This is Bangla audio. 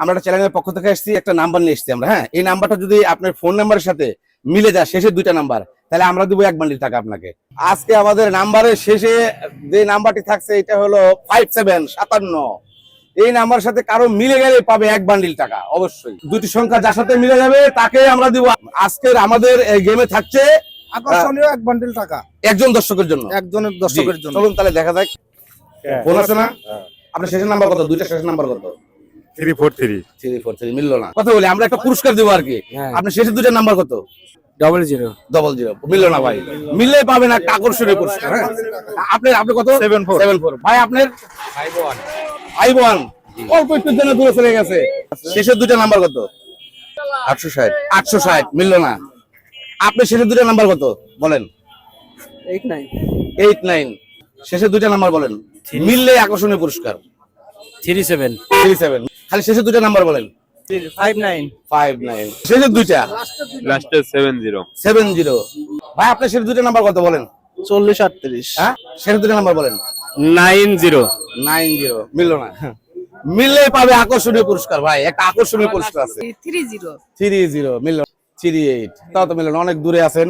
আমরা একটা চ্যানেলের পক্ষ থেকে এসেছি, একটা নাম্বার নিয়ে এসেছি আমরা। হ্যাঁ, এই নাম্বারটা যদি আপনার ফোন নাম্বারের সাথে মিলে যায়, শেষের দুইটা নাম্বার, তাহলে আমরা দিব 1 বান্ডিল টাকা আপনাকে। আজকে আমাদের নাম্বারের শেষে যে নাম্বারটি থাকছে এটা হলো 5757। এই নাম্বারের সাথে কারো মিলে গেলে পাবে 1 বান্ডিল টাকা। অবশ্যই দুটি সংখ্যা যার সাথে মিলে যাবে তাকে আমরা দিব। আজকের আমাদের এই গেমে থাকছে আকর্ষণীয় 1 বান্ডিল টাকা একজন দর্শকের জন্য। একজনের দর্শকের জন্য। চলুন তাহলে দেখা যাক। ফোন আছে না? আপনার শেষের নাম্বার কত? দুইটা শেষের নাম্বার কত? 343 343 মিললো না। কথা বলি, আমরা একটা পুরস্কার দেবো আর কি। আপনার শেষের দুইটা নাম্বার কত? 00 00 মিললো না ভাই। মিললে পাবেন একটা আকর্ষণীয় পুরস্কার। হ্যাঁ, আপনি কত? 74 ভাই আপনার 51 অল্প একটু জন্য দূরে চলে গেছে। শেষের দুইটা নাম্বার কত? 860 860 মিললো না। আপনার শেষের দুইটা নাম্বার কত বলেন? 89 89 শেষের দুইটা নাম্বার বলেন, মিললে আকর্ষণীয় পুরস্কার। 37 37 খালি শেষের দুইটা নাম্বার বলেন। 59 শেষের দুইটা লাস্টে 70 70। ভাই আপনার শেষের দুইটা নাম্বার কত বলেন? 40 38 হ্যাঁ, শেষের দুইটা নাম্বার বলেন। 90 90 মিললো না। মিললে পাবে আকর্ষণীয় পুরস্কার। ভাই একটা আকর্ষণীয় পুরস্কার আছে। 30 30 মিললো। 38 তাও তো মিললো না, অনেক দূরে আছেন।